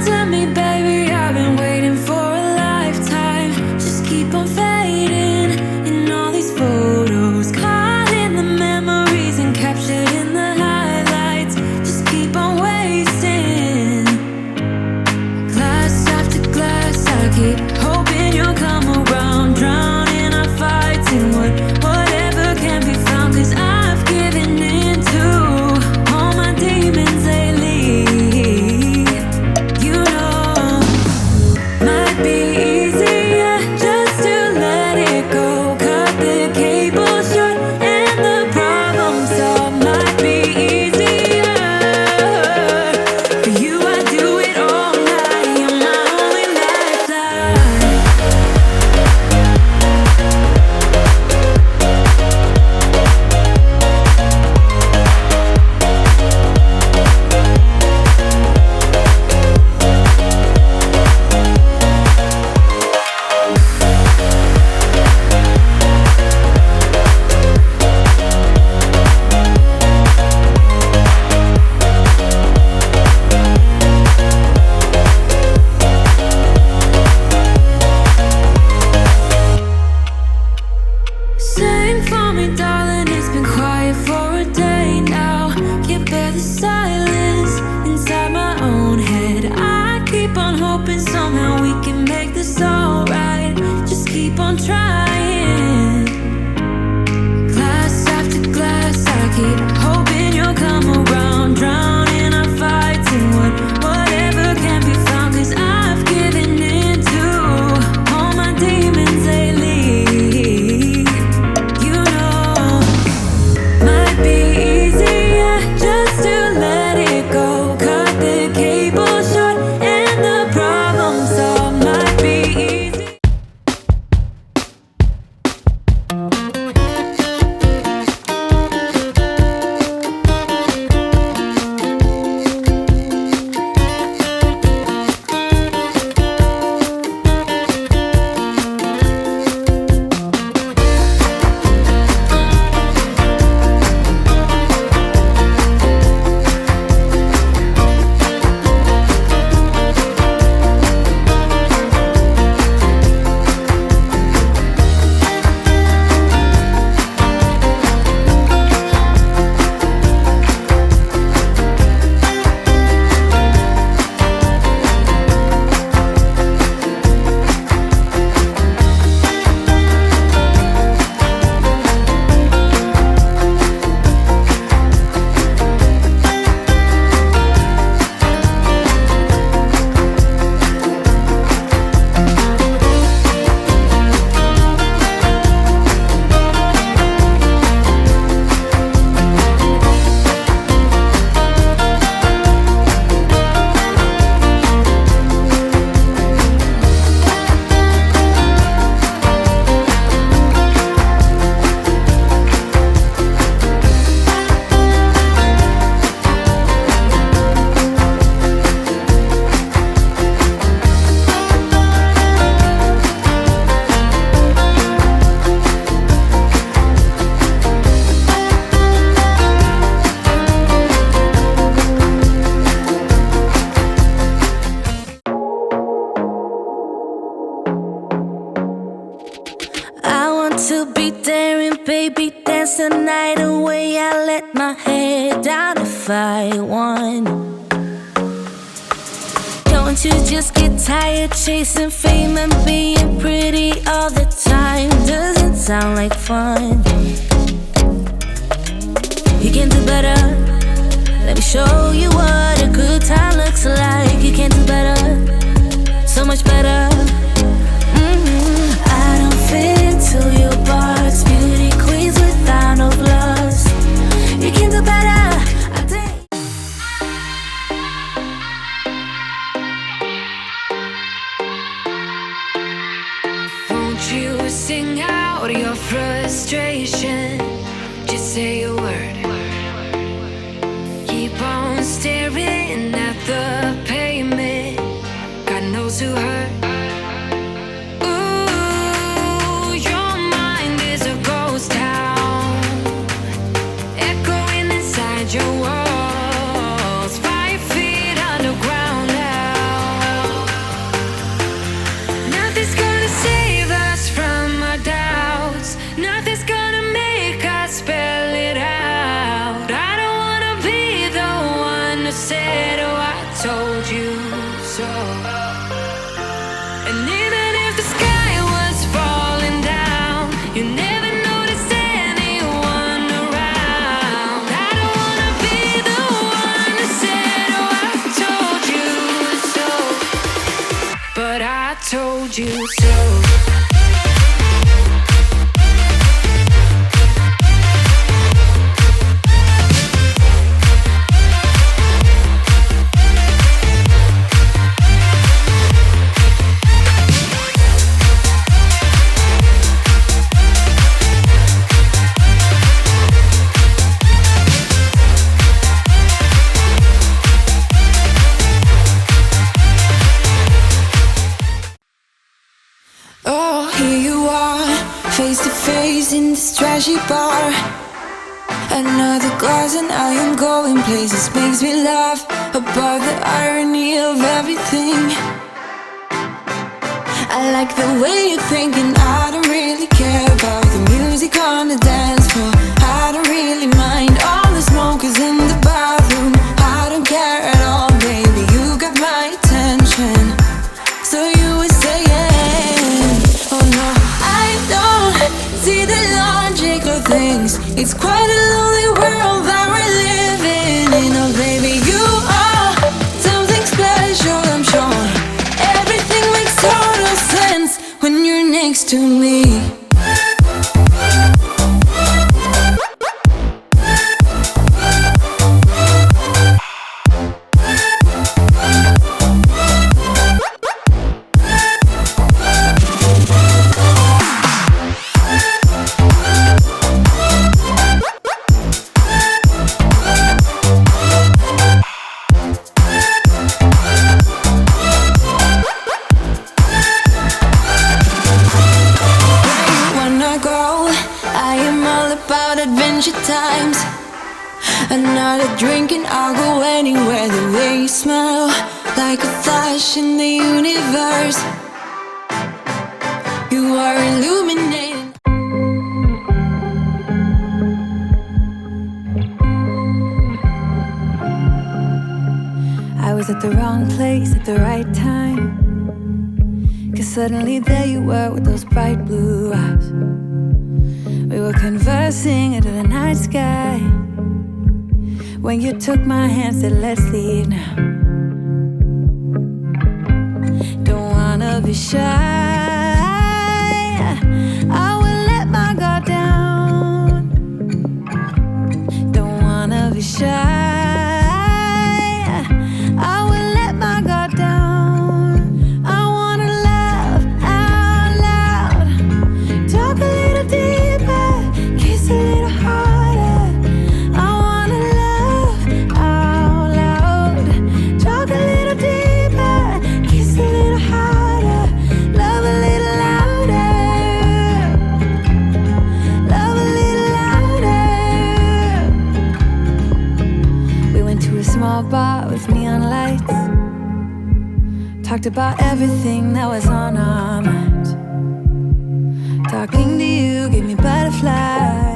to me, baby, I've been waiting for a lifetime. Just keep on fading in all these photos, caught in the memories and captured in the highlights. Just keep on wasting. Glass after glass, I keep hoping you'll come around. Drowning our fights in whatever can be found. 'Cause I've given in to all my demons lately. You know, might be easier just to let it go. Cut the cable short and the problem solved. Might be easier. For you, I do it all night. You're my only lifeline. Sing for me, darling, it's been quiet for a day now. Can't bear the silence inside my own head. I keep on hoping somehow we can make this alright. Just keep on trying. Glass after glass, I keep hoping you'll come around. Drowning our fights in whatever can be found. 'Cause I've given in to all my demons lately. You know, might be easier just to let it go. Cut the cable short and the problem solved. Might be easy. I want to be there and baby dance the night away. I let my head down if I won. Don't you just get tired chasing fame and being pretty all the time? Doesn't sound like fun. You can do better. Let me show you what a good time looks like. You can do better, so much better. I don't fit into your box. Beauty queens without no flaws. You can do better. I think. Won't you sing out your frustration? Just say a word. Keep on staring at the pavement. God knows who hurt. Your walls 5 feet underground now. have said, oh, I told you so. And even if the sky was falling down, you never noticed anyone around. I don't wanna be the one that said, oh, I told you so, but I told you so. Face to face in this trashy bar. Another glass and I am going places. Makes me laugh about the irony of everything. I like the way you're thinking. I don't really care about the music on the dance floor. I don't really mind all the smokers in the bathroom. I don't care at all, baby, you got my attention. So you were saying, oh no, I don't see the logic of things. It's quite a lonely world that we're living in. Oh baby, you are something special, I'm sure. Everything makes total sense when you're next to me. Times another drink and I'll go anywhere. The way you smell, like a flash in the universe. You are illuminating. I was at the wrong place at the right time, 'cause suddenly there you were with those bright blue eyes. We were conversing under the night sky when you took my hand, said let's leave now. Don't wanna be shy, I will let my guard down. Don't wanna be shy, I will let my guard down. I wanna laugh out loud, talk a little deeper, kiss a little harder. I wanna laugh out loud, talk a little deeper, kiss a little harder, love a little louder, love a little louder. We went to a small bar with neon lights, talked about everything that was on our minds. Talking to you gave me butterflies.